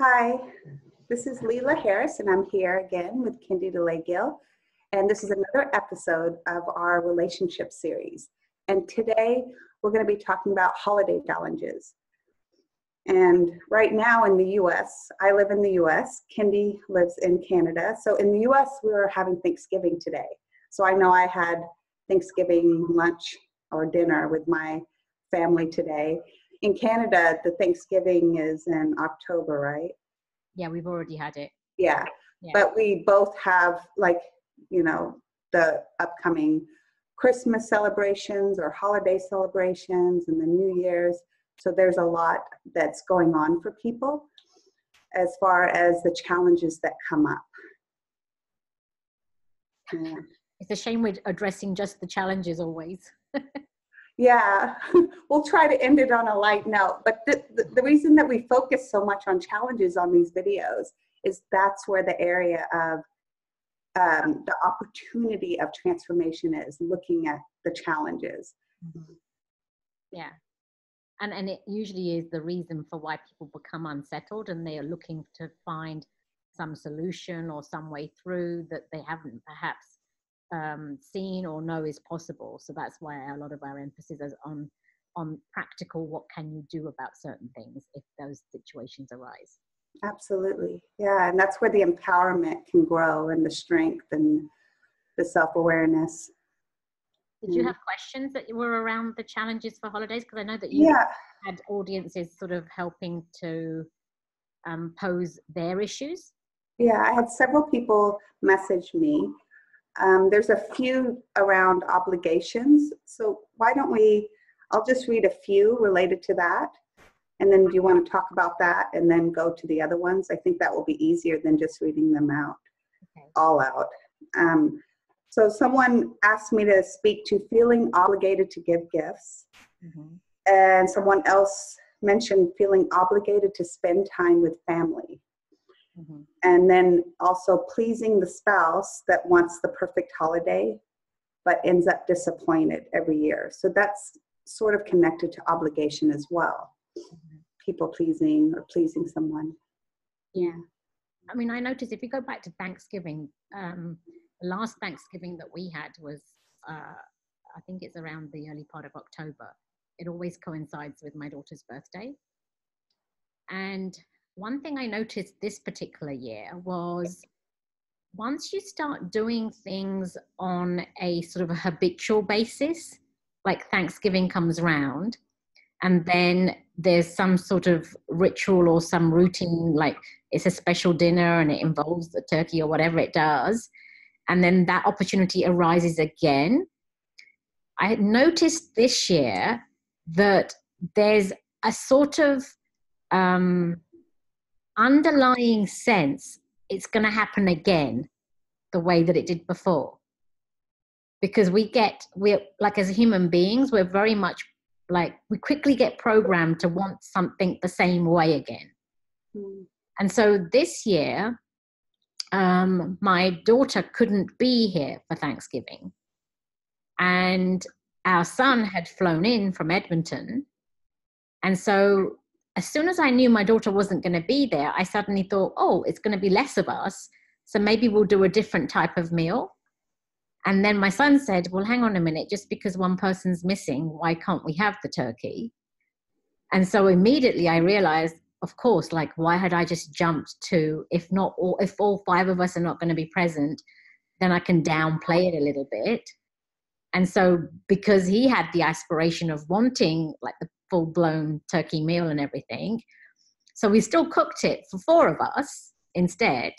Hi, this is Leela Harris, and I'm here again with Kindi and Leela, and this is another episode of our relationship series. And today we're going to be talking about holiday challenges. And right now in the U.S., I live in the U.S., Kindi lives in Canada. So in the U.S., we're having Thanksgiving today. So I know I had Thanksgiving lunch or dinner with my family today. In Canada, the Thanksgiving is in October, right? Yeah, we've already had it. Yeah. But we both have the upcoming Christmas celebrations or holiday celebrations and the New Year's. So there's a lot that's going on for people as far as the challenges that come up. Yeah. It's a shame we're addressing just the challenges always. Yeah, we'll try to end it on a light note. But the reason that we focus so much on challenges on these videos is that's where the area of the opportunity of transformation is, looking at the challenges. Mm-hmm. Yeah. And it usually is the reason for why people become unsettled, and they are looking to find some solution or some way through that they haven't perhaps seen or know is possible. So that's why a lot of our emphasis is on practical, what can you do about certain things if those situations arise. Absolutely. Yeah, and that's where the empowerment can grow, and the strength and the self-awareness. Did you have questions that were around the challenges for holidays? Because I know that you had audiences sort of helping to pose their issues. Yeah, I had several people message me. There's a few around obligations. So why don't I'll just read a few related to that. And then do you want to talk about that and then go to the other ones? I think that will be easier than just reading them out, all out. So someone asked me to speak to feeling obligated to give gifts. Mm-hmm. And someone else mentioned feeling obligated to spend time with family. Mm-hmm. And then also pleasing the spouse that wants the perfect holiday, but ends up disappointed every year. So that's sort of connected to obligation as well. Mm-hmm. People pleasing or pleasing someone. Yeah. I mean, I noticed if you go back to Thanksgiving, the last Thanksgiving that we had was, I think it's around the early part of October. It always coincides with my daughter's birthday. And one thing I noticed this particular year was once you start doing things on a sort of a habitual basis, like Thanksgiving comes around, and then there's some sort of ritual or some routine, like it's a special dinner and it involves the turkey or whatever it does, and then that opportunity arises again. I had noticed this year that there's a sort of underlying sense it's going to happen again the way that it did before, because we're like, as human beings, we're very much like, we quickly get programmed to want something the same way again. And so this year my daughter couldn't be here for Thanksgiving, and our son had flown in from Edmonton. And so as soon as I knew my daughter wasn't going to be there, I suddenly thought, oh, it's going to be less of us, so maybe we'll do a different type of meal. And then my son said, well, hang on a minute, just because one person's missing, why can't we have the turkey? And so immediately I realized, of course, like, why had I just jumped to, if all five of us are not going to be present, then I can downplay it a little bit. And so because he had the aspiration of wanting like the full-blown turkey meal and everything, so we still cooked it for four of us instead.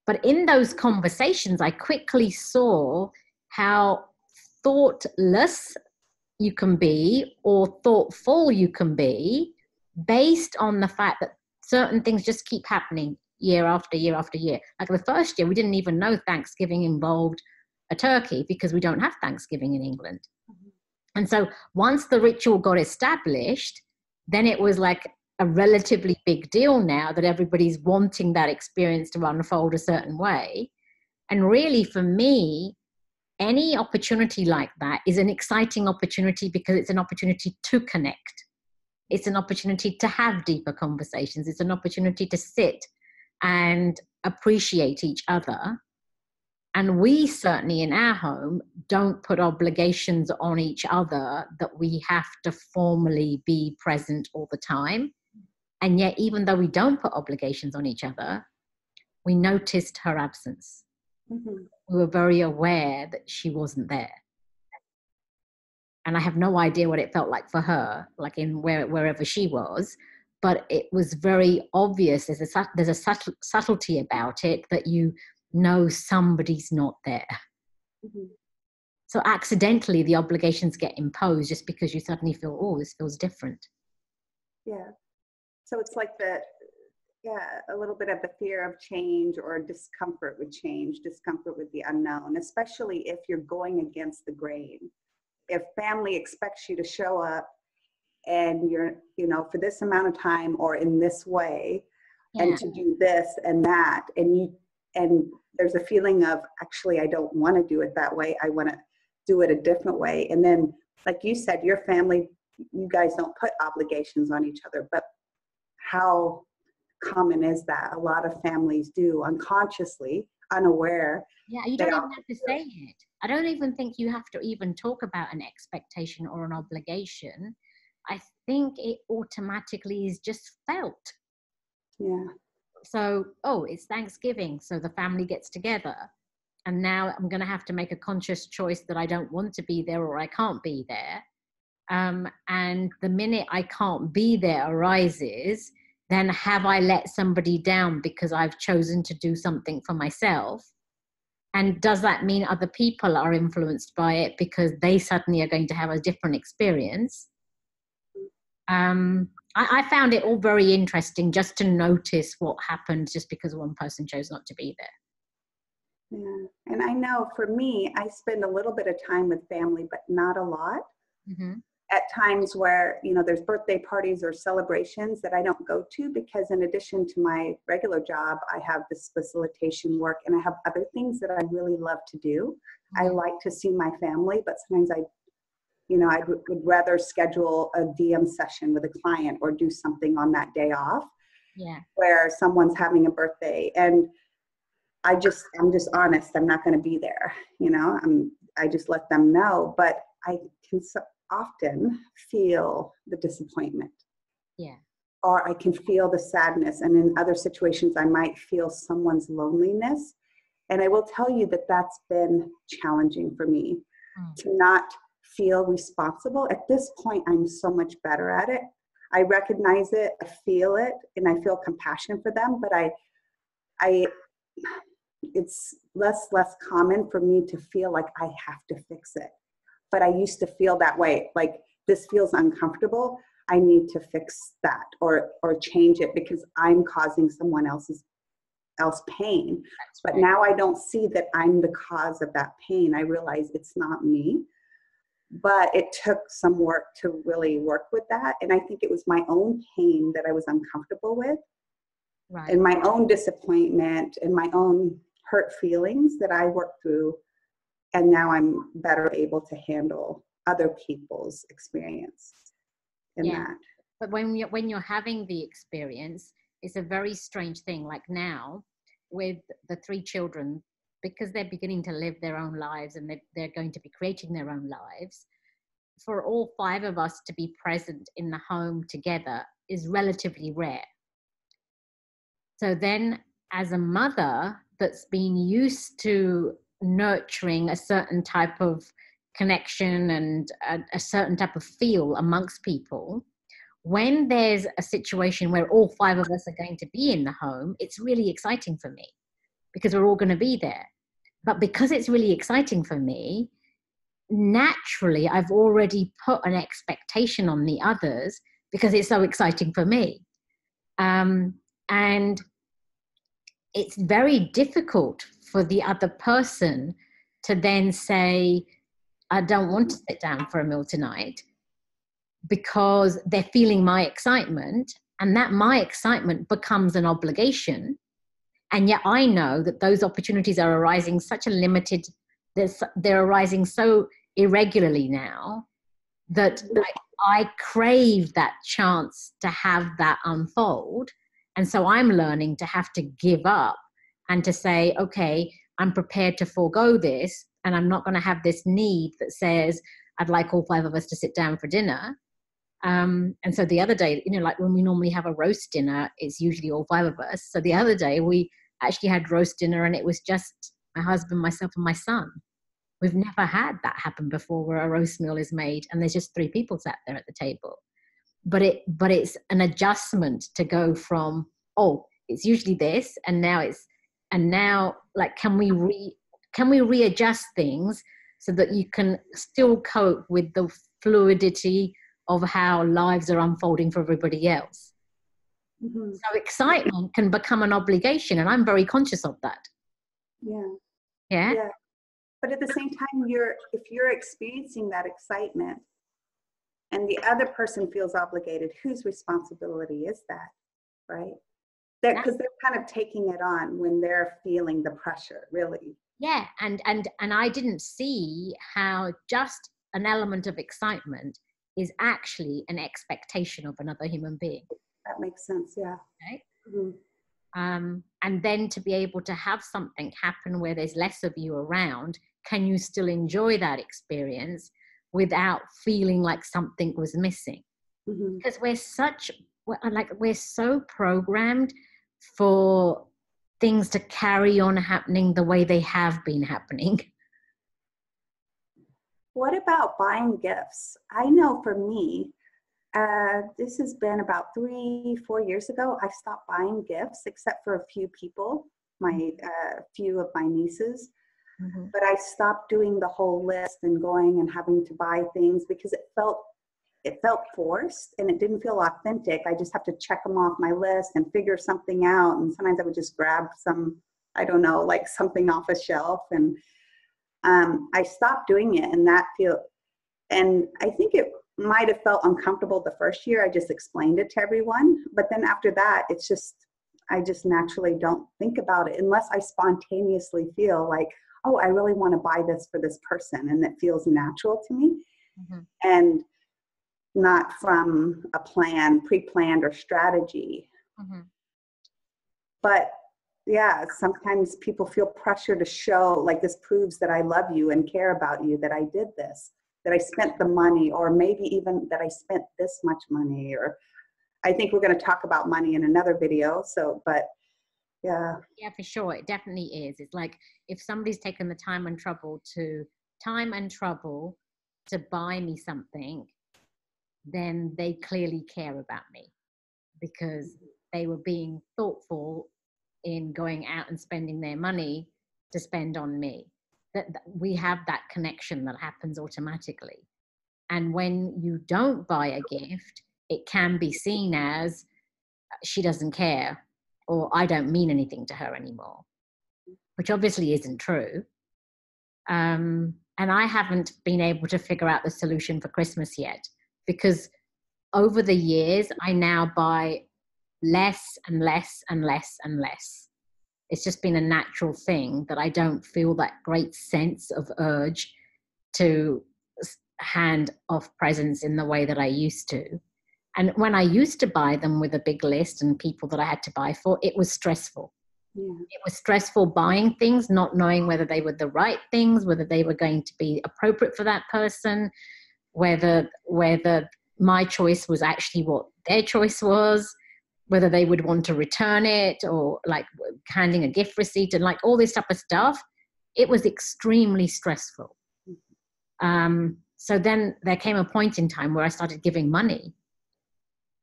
But in those conversations, I quickly saw how thoughtless you can be or thoughtful you can be based on the fact that certain things just keep happening year after year after year. Like the first year, we didn't even know Thanksgiving involved a turkey because we don't have Thanksgiving in England. Mm-hmm. And so once the ritual got established, then it was like a relatively big deal now that everybody's wanting that experience to unfold a certain way. And really, for me, any opportunity like that is an exciting opportunity because it's an opportunity to connect. It's an opportunity to have deeper conversations. It's an opportunity to sit and appreciate each other. And we certainly in our home don't put obligations on each other that we have to formally be present all the time. And yet, even though we don't put obligations on each other, we noticed her absence. Mm-hmm. We were very aware that she wasn't there. And I have no idea what it felt like for her, like in wherever she was, but it was very obvious. There's a subtlety about it that you know somebody's not there. Mm-hmm. So accidentally the obligations get imposed just because you suddenly feel, oh, this feels different. Yeah. So it's like a little bit of the fear of change or discomfort with change, discomfort with the unknown, especially if you're going against the grain. If family expects you to show up and you're, for this amount of time or in this way, and to do this and that, and there's a feeling of, actually, I don't want to do it that way. I want to do it a different way. And then, like you said, your family, you guys don't put obligations on each other, but how common is that? A lot of families do, unconsciously, unaware. Yeah, you don't even have to say it. I don't even think you have to even talk about an expectation or an obligation. I think it automatically is just felt. Yeah. So, it's Thanksgiving, so the family gets together. And now I'm going to have to make a conscious choice that I don't want to be there or I can't be there. And the minute I can't be there arises, then have I let somebody down because I've chosen to do something for myself? And does that mean other people are influenced by it because they suddenly are going to have a different experience? I found it all very interesting just to notice what happened just because one person chose not to be there. Yeah, and I know for me, I spend a little bit of time with family, but not a lot. Mm-hmm. At times where, there's birthday parties or celebrations that I don't go to because in addition to my regular job, I have this facilitation work and I have other things that I really love to do. Mm-hmm. I like to see my family, but sometimes I would rather schedule a DM session with a client or do something on that day off. Yeah. Where someone's having a birthday and I'm just honest. I'm not going to be there. I just let them know, but I can often feel the disappointment. Yeah. Or I can feel the sadness. And in other situations, I might feel someone's loneliness. And I will tell you that that's been challenging for me to not feel responsible. At this point, I'm so much better at it. I recognize it, I feel it, and I feel compassion for them, but it's less common for me to feel like I have to fix it. But I used to feel that way, like this feels uncomfortable. I need to fix that or change it because I'm causing someone else pain. But now I don't see that I'm the cause of that pain. I realize it's not me. But it took some work to really work with that. And I think it was my own pain that I was uncomfortable with. Right. And my own disappointment and my own hurt feelings that I worked through. And now I'm better able to handle other people's experience in that. But when you're having the experience, it's a very strange thing. Like now with the 3 children, because they're beginning to live their own lives and they're going to be creating their own lives, for all 5 of us to be present in the home together is relatively rare. So then as a mother that's been used to nurturing a certain type of connection and a certain type of feel amongst people, when there's a situation where all 5 of us are going to be in the home, it's really exciting for me because we're all going to be there. But because it's really exciting for me, naturally, I've already put an expectation on the others because it's so exciting for me. And it's very difficult for the other person to then say, I don't want to sit down for a meal tonight, because they're feeling my excitement, and that my excitement becomes an obligation. And yet I know that those opportunities are arising they're arising so irregularly now that I crave that chance to have that unfold. And so I'm learning to have to give up and to say, okay, I'm prepared to forego this, and I'm not going to have this need that says I'd like all 5 of us to sit down for dinner. And so the other day, like when we normally have a roast dinner, it's usually all 5 of us. So the other day we actually had roast dinner, and it was just my husband, myself, and my son. We've never had that happen before, where a roast meal is made and there's just 3 people sat there at the table. But it's an adjustment to go from, oh, it's usually this, and now like, can we readjust things so that you can still cope with the fluidity of how lives are unfolding for everybody else. Mm-hmm. So excitement can become an obligation, and I'm very conscious of that. Yeah. But at the same time, if you're experiencing that excitement and the other person feels obligated, whose responsibility is that, right? Because they're kind of taking it on when they're feeling the pressure, really. Yeah, and I didn't see how just an element of excitement is actually an expectation of another human being. That makes sense, yeah. Right? Mm-hmm. And then to be able to have something happen where there's less of you around, can you still enjoy that experience without feeling like something was missing? Mm-hmm. Because we're so programmed for things to carry on happening the way they have been happening. What about buying gifts? I know for me, this has been about 3-4 years ago, I stopped buying gifts except for a few people, few of my nieces. Mm-hmm. But I stopped doing the whole list and going and having to buy things because it felt forced and it didn't feel authentic. I just have to check them off my list and figure something out. And sometimes I would just grab some, I don't know, like something off a shelf. And I stopped doing it, and I think it might have felt uncomfortable the first year. I just explained it to everyone. But then after that, I just naturally don't think about it unless I spontaneously feel like, oh, I really want to buy this for this person. And it feels natural to me. Mm-hmm. And not from a pre-planned or strategy. Mm-hmm. But yeah, sometimes people feel pressure to show, like, this proves that I love you and care about you, that I did this, that I spent the money, or maybe even that I spent this much money. Or I think we're going to talk about money in another video. So, but yeah. Yeah, for sure. It definitely is. It's like if somebody's taken the time and trouble to buy me something, then they clearly care about me because they were being thoughtful in going out and spending their money to spend on me. That we have that connection that happens automatically. And when you don't buy a gift, it can be seen as she doesn't care, or I don't mean anything to her anymore, which obviously isn't true. And I haven't been able to figure out the solution for Christmas yet, because over the years, I now buy less and less and less and less. It's just been a natural thing that I don't feel that great sense of urge to hand off presents in the way that I used to. And when I used to buy them with a big list and people that I had to buy for, it was stressful. Yeah. It was stressful buying things, not knowing whether they were the right things, whether they were going to be appropriate for that person, whether my choice was actually what their choice was, whether they would want to return it, or like handing a gift receipt and like all this type of stuff. It was extremely stressful. So then there came a point in time where I started giving money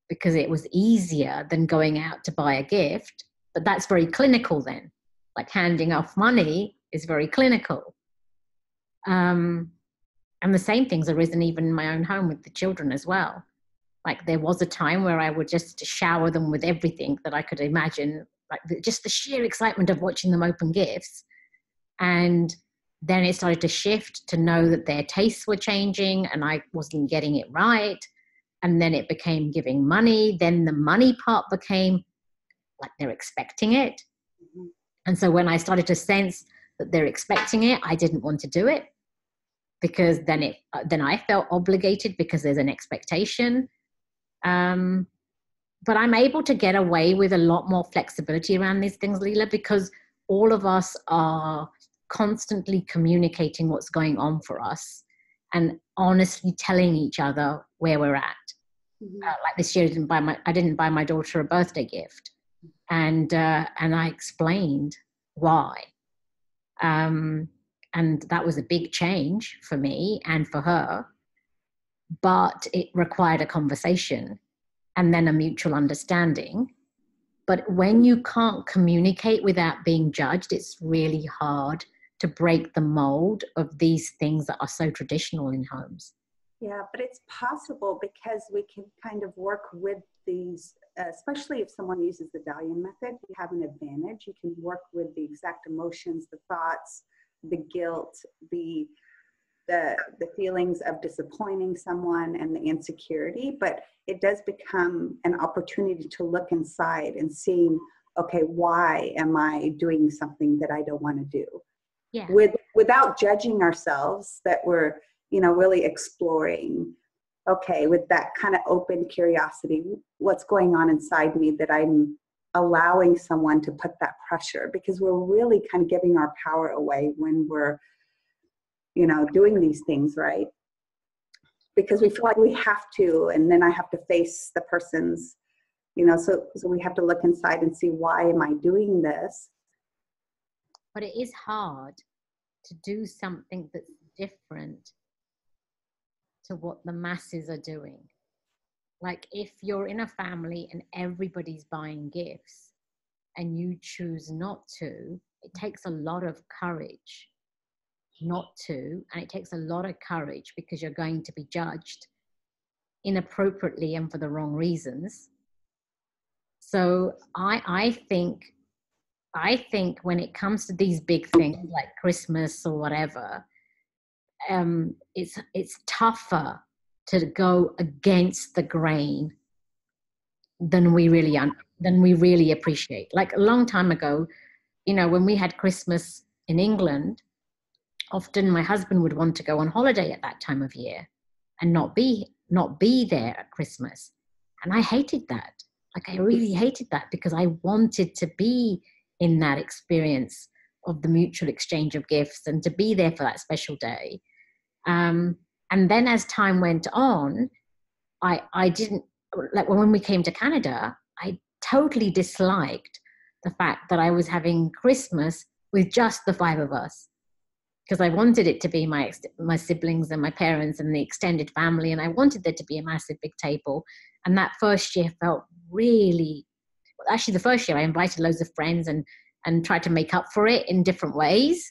because it was easier than going out to buy a gift. But that's very clinical then. Like handing off money is very clinical. And the same thing's arisen even in my own home with the children as well. Like there was a time where I would just shower them with everything that I could imagine, like just the sheer excitement of watching them open gifts. And then it started to shift to know that their tastes were changing and I wasn't getting it right. And then it became giving money. Then the money part became like they're expecting it. Mm-hmm. And so when I started to sense that they're expecting it, I didn't want to do it. because then I felt obligated because there's an expectation. But I'm able to get away with a lot more flexibility around these things, Leela, because all of us are constantly communicating what's going on for us and honestly telling each other where we're at. Like this year, I didn't buy my daughter a birthday gift, and I explained why. And that was a big change for me and for her, but it required a conversation and then a mutual understanding. But when you can't communicate without being judged, it's really hard to break the mold of these things that are so traditional in homes. Yeah, but it's possible because we can kind of work with these, especially if someone uses the Dalian method, you have an advantage. You can work with the exact emotions, the thoughts, the guilt, the feelings of disappointing someone and the insecurity, but it does become an opportunity to look inside and seeing, okay, why am I doing something that I don't want to do? Yeah. Without judging ourselves, that we're, really exploring, okay, with that kind of open curiosity, what's going on inside me that I'm allowing someone to put that pressure, because we're really kind of giving our power away when we're doing these things, right? Because we feel like we have to, and then I have to face the person's, so we have to look inside and see, why am I doing this? But it is hard to do something that's different to what the masses are doing. Like if you're in a family and everybody's buying gifts and you choose not to, it takes a lot of courage not to, and it takes a lot of courage because you're going to be judged inappropriately and for the wrong reasons. So I think when it comes to these big things like Christmas or whatever, it's tougher to go against the grain than we really appreciate. Like a long time ago, when we had Christmas in England, often my husband would want to go on holiday at that time of year and not be there at Christmas. And I hated that. Like I really hated that because I wanted to be in that experience of the mutual exchange of gifts and to be there for that special day. And then as time went on, I didn't, like when we came to Canada, I totally disliked the fact that I was having Christmas with just the 5 of us, because I wanted it to be my siblings and my parents and the extended family, and I wanted there to be a massive big table. And that first year felt really, actually the first year I invited loads of friends and tried to make up for it in different ways.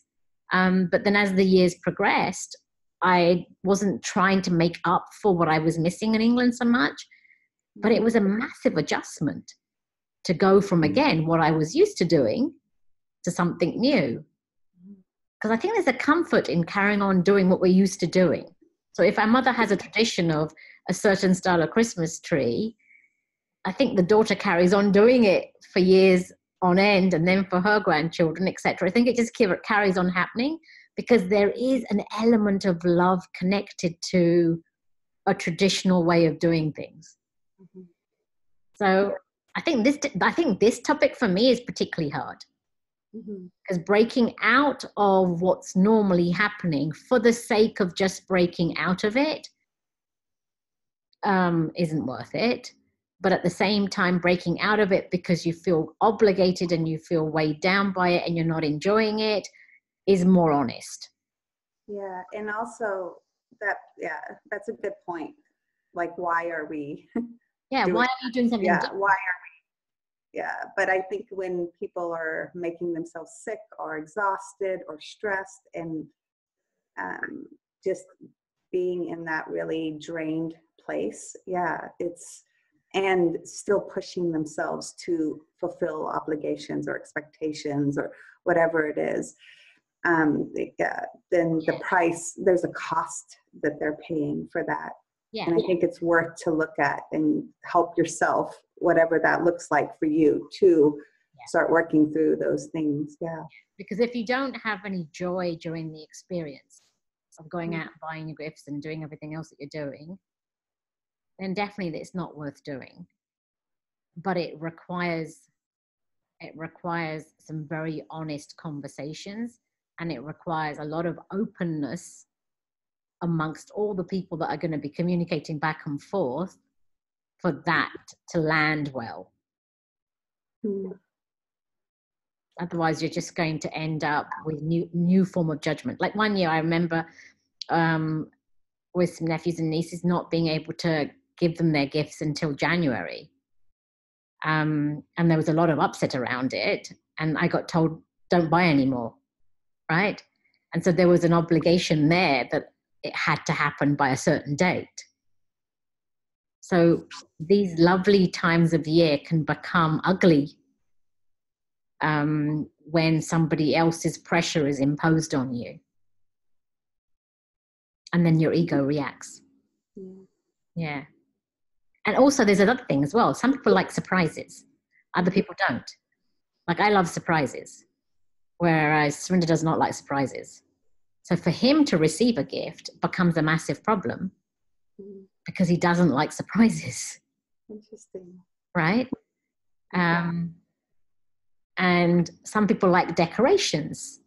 But then as the years progressed, I wasn't trying to make up for what I was missing in England so much, but it was a massive adjustment to go from, again, what I was used to doing to something new. Because I think there's a comfort in carrying on doing what we're used to doing. So if our mother has a tradition of a certain style of Christmas tree, I think the daughter carries on doing it for years on end, and then for her grandchildren, etc. I think it just carries on happening because there is an element of love connected to a traditional way of doing things. Mm-hmm. So I think this topic for me is particularly hard. Because breaking out of what's normally happening for the sake of just breaking out of it isn't worth it. But at the same time, breaking out of it because you feel obligated and you feel weighed down by it and you're not enjoying it is more honest. Yeah, and also that's a good point. Like, why are we? Yeah, why are you doing something different? Why are we? Yeah, but I think when people are making themselves sick or exhausted or stressed and just being in that really drained place, and still pushing themselves to fulfill obligations or expectations or whatever it is, then the price, there's a cost that they're paying for that. Yeah. And I think it's worth to look at and help yourself, whatever that looks like for you, to start working through those things. Yeah. Because if you don't have any joy during the experience, of going out and buying your gifts and doing everything else that you're doing, then definitely it's not worth doing. But it requires some very honest conversations, and it requires a lot of openness amongst all the people that are going to be communicating back and forth for that to land well. Otherwise, you're just going to end up with new form of judgment. Like one year, I remember with some nephews and nieces not being able to give them their gifts until January. And there was a lot of upset around it. And I got told, don't buy anymore, right? And so there was an obligation there that it had to happen by a certain date. So these lovely times of year can become ugly when somebody else's pressure is imposed on you. And then your ego reacts. Yeah. And also there's another thing as well. Some people like surprises. Other people don't. Like I love surprises, whereas Surinder does not like surprises. So for him to receive a gift becomes a massive problem because he doesn't like surprises. Interesting. Right? And some people like decorations.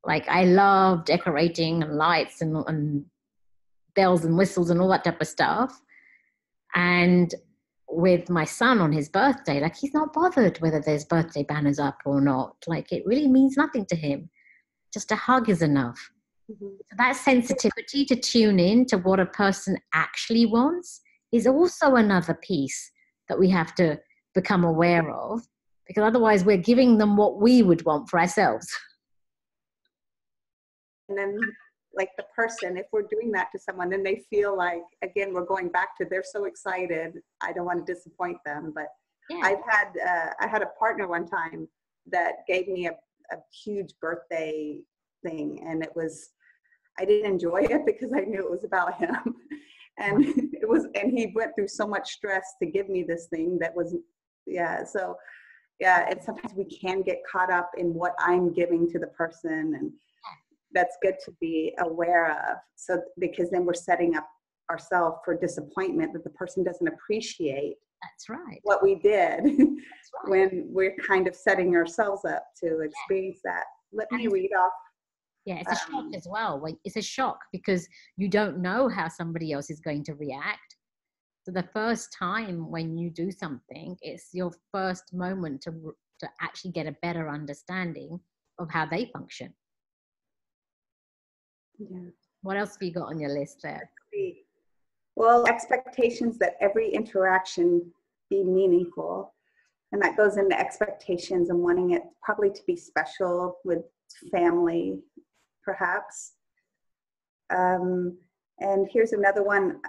Like I love decorating and lights and bells and whistles and all that type of stuff. And with my son on his birthday, like he's not bothered whether there's birthday banners up or not. Like it really means nothing to him. Just a hug is enough. So that sensitivity to tune in to what a person actually wants is also another piece that we have to become aware of, because otherwise we're giving them what we would want for ourselves. And then like the person, if we're doing that to someone, then they feel like, again, we're going back to, they're so excited, I don't want to disappoint them. But yeah. I had a partner one time that gave me a huge birthday thing, and I didn't enjoy it because I knew it was about him. And and he went through so much stress to give me this thing that was, so and sometimes we can get caught up in what I'm giving to the person, and that's good to be aware of. So, because then we're setting up ourselves for disappointment that the person doesn't appreciate. That's right. What we did. That's right. When we're kind of setting ourselves up to experience that. Let me read off. Yeah, it's a shock as well. It's a shock because you don't know how somebody else is going to react. So the first time when you do something, it's your first moment to actually get a better understanding of how they function. Yeah. What else have you got on your list there? Well, expectations that every interaction be meaningful. And that goes into expectations and wanting it probably to be special with family, perhaps. And here's another one,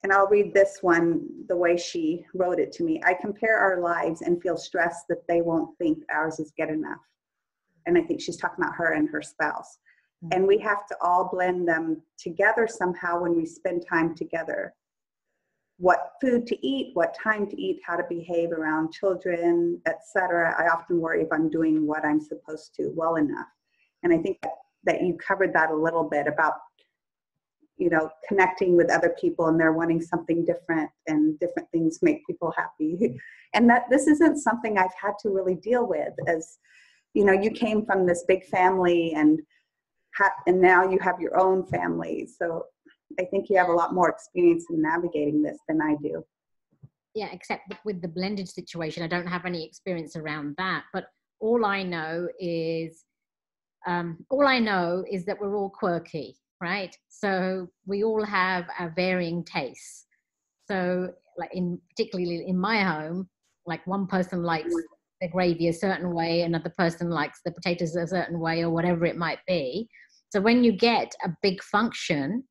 and I'll read this one the way she wrote it to me. I compare our lives and feel stressed that they won't think ours is good enough. And I think she's talking about her and her spouse. And we have to all blend them together somehow when we spend time together. What food to eat, what time to eat, how to behave around children, etc. I often worry if I'm doing what I'm supposed to well enough. And I think that you covered that a little bit about, connecting with other people and they're wanting something different, and different things make people happy. And that this isn't something I've had to really deal with, as, you came from this big family and now you have your own family. So I think you have a lot more experience in navigating this than I do. Yeah, except with the blended situation, I don't have any experience around that. But all I know is that we're all quirky, right? So we all have our varying tastes. So like particularly in my home, like one person likes the gravy a certain way, another person likes the potatoes a certain way, or whatever it might be. So when you get a big function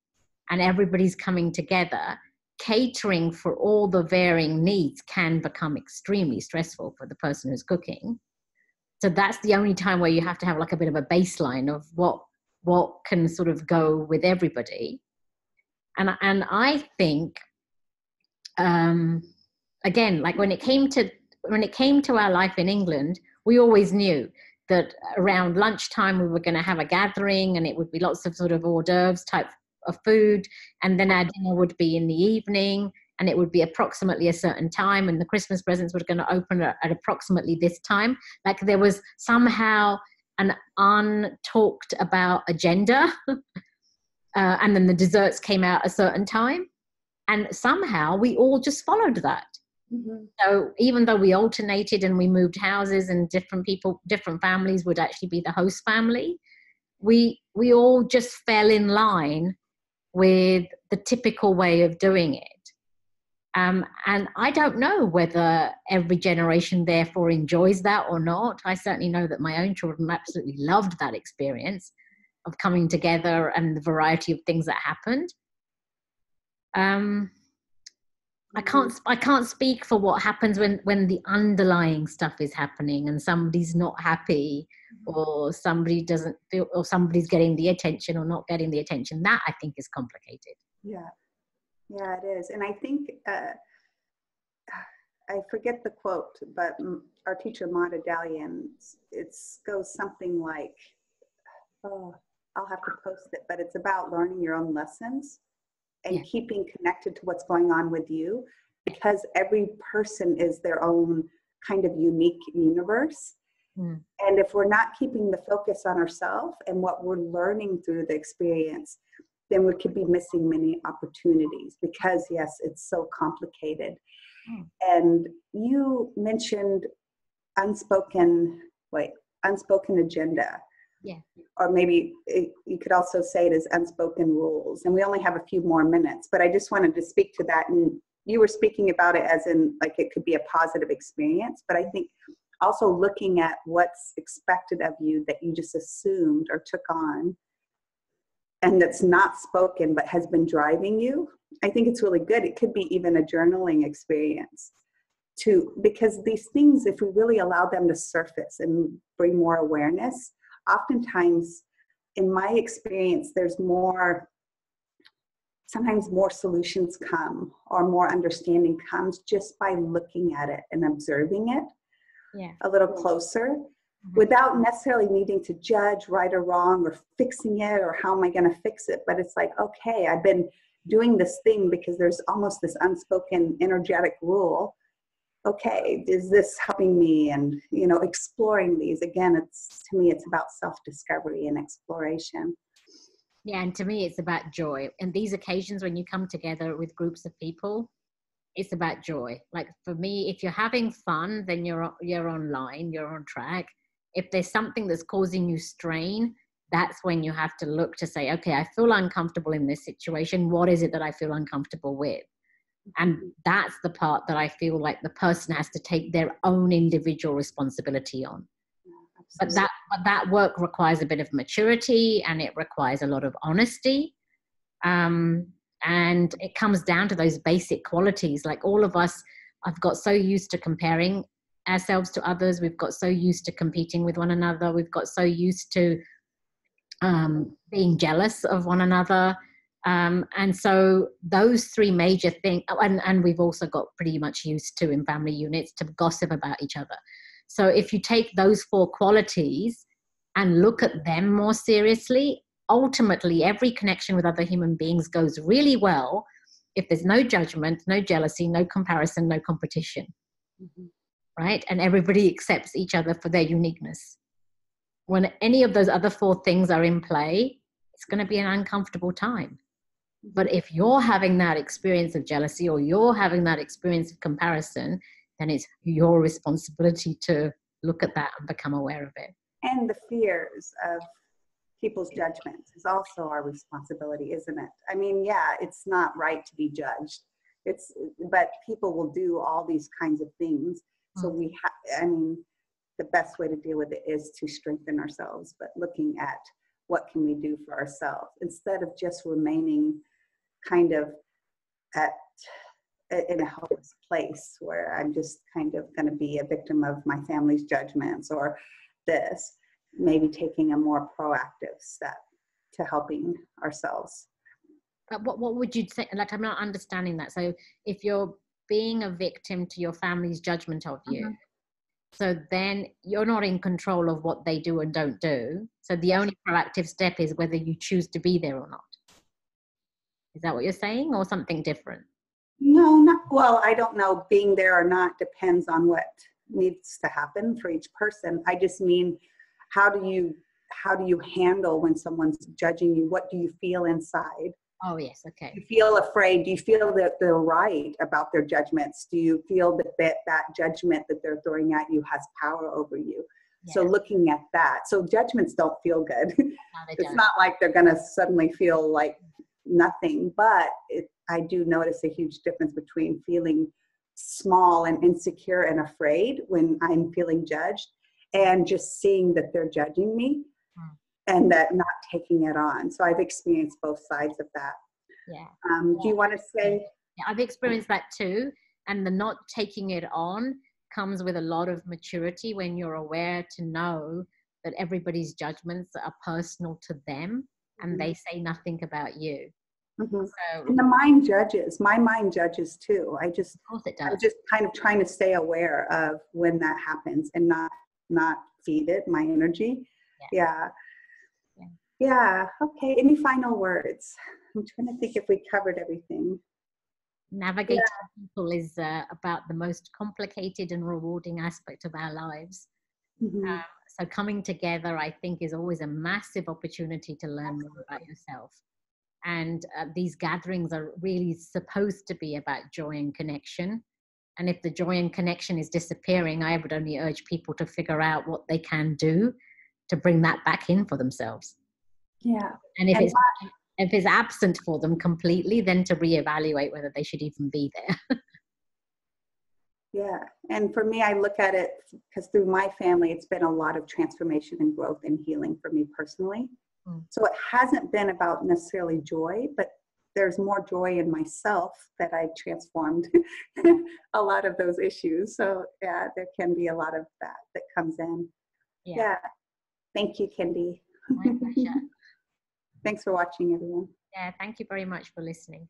and everybody's coming together, catering for all the varying needs can become extremely stressful for the person who's cooking. So that's the only time where you have to have like a bit of a baseline of what can sort of go with everybody. And I think, again, like when it came to our life in England, we always knew that around lunchtime we were going to have a gathering, and it would be lots of sort of hors d'oeuvres type of food, and then our dinner would be in the evening, and it would be approximately a certain time, and the Christmas presents were going to open at approximately this time. Like there was somehow an untalked about agenda, and then the desserts came out a certain time, and somehow we all just followed that. Mm-hmm. So even though we alternated and we moved houses and different people, different families would actually be the host family, we all just fell in line with the typical way of doing it. And I don't know whether every generation therefore enjoys that or not. I certainly know that my own children absolutely loved that experience of coming together and the variety of things that happened. I can't speak for what happens when the underlying stuff is happening and somebody's not happy, or somebody doesn't feel, or somebody's getting the attention or not getting the attention. That I think is complicated. Yeah, it is. And I think, I forget the quote, but our teacher, Mada Eliza Dalian, goes something like, oh, I'll have to post it, but it's about learning your own lessons and keeping connected to what's going on with you, because every person is their own kind of unique universe. Mm. And if we're not keeping the focus on ourselves and what we're learning through the experience, then we could be missing many opportunities, because yes, it's so complicated. Mm. And you mentioned unspoken agenda. Yeah. Or maybe you could also say it as unspoken rules. And we only have a few more minutes, but I just wanted to speak to that. And you were speaking about it as in like it could be a positive experience, but I think also looking at what's expected of you that you just assumed or took on and that's not spoken but has been driving you. I think it's really good. It could be even a journaling experience too, because these things, if we really allow them to surface and bring more awareness, oftentimes, in my experience, sometimes more solutions come or more understanding comes just by looking at it and observing it a little closer, without necessarily needing to judge right or wrong or fixing it or how am I going to fix it. But it's like, okay, I've been doing this thing because there's almost this unspoken energetic rule. Okay, is this helping me? And, exploring these, again, to me, it's about self-discovery and exploration. Yeah, and to me, it's about joy. And these occasions when you come together with groups of people, it's about joy. Like for me, if you're having fun, then you're online, you're on track. If there's something that's causing you strain, that's when you have to look to say, okay, I feel uncomfortable in this situation. What is it that I feel uncomfortable with? And that's the part that I feel like the person has to take their own individual responsibility on. But that work requires a bit of maturity, and it requires a lot of honesty. And it comes down to those basic qualities. Like all of us, I've got so used to comparing ourselves to others. We've got so used to competing with one another. We've got so used to being jealous of one another. And so those three major things, and we've also got pretty much used to in family units to gossip about each other. So if you take those four qualities and look at them more seriously, ultimately every connection with other human beings goes really well if there's no judgment, no jealousy, no comparison, no competition, right? And everybody accepts each other for their uniqueness. When any of those other four things are in play, it's going to be an uncomfortable time. But if you're having that experience of jealousy or you're having that experience of comparison, then it's your responsibility to look at that and become aware of it. And the fears of people's judgments is also our responsibility, isn't it? I mean, yeah, it's not right to be judged. But people will do all these kinds of things. So the best way to deal with it is to strengthen ourselves, but looking at what can we do for ourselves instead of just remaining kind of in a helpless place where I'm just kind of going to be a victim of my family's judgments or this, maybe taking a more proactive step to helping ourselves. But what would you say? Like, I'm not understanding that. So if you're being a victim to your family's judgment of you, so then you're not in control of what they do and don't do. So the only proactive step is whether you choose to be there or not. Is that what you're saying, or something different? No, not, well, I don't know. Being there or not depends on what needs to happen for each person. I just mean, how do you handle when someone's judging you? What do you feel inside? Oh, yes. Okay. Do you feel afraid? Do you feel that they're right about their judgments? Do you feel that judgment that they're throwing at you has power over you? Yeah. So looking at that. So judgments don't feel good. No, it's not like they're going to suddenly feel like nothing, but I do notice a huge difference between feeling small and insecure and afraid when I'm feeling judged, and just seeing that they're judging me and that not taking it on. So I've experienced both sides of that. Yeah. Do you want to say? Yeah, I've experienced that too. And the not taking it on comes with a lot of maturity when you're aware to know that everybody's judgments are personal to them and they say nothing about you. Mm-hmm. So, and the mind judges. My mind judges too. Of course it does. I'm just kind of trying to stay aware of when that happens and not feed it my energy. Yeah. Okay. Any final words? I'm trying to think if we covered everything. Navigating people is about the most complicated and rewarding aspect of our lives. Mm-hmm. So coming together, I think, is always a massive opportunity to learn more about yourself. And these gatherings are really supposed to be about joy and connection. And if the joy and connection is disappearing, I would only urge people to figure out what they can do to bring that back in for themselves. Yeah. And if it's absent for them completely, then to reevaluate whether they should even be there. Yeah. And for me, I look at it because through my family, it's been a lot of transformation and growth and healing for me personally. So it hasn't been about necessarily joy, but there's more joy in myself that I transformed a lot of those issues. So yeah, there can be a lot of that comes in. Yeah. Thank you, Kindi. My pleasure. Thanks for watching, everyone. Yeah, thank you very much for listening.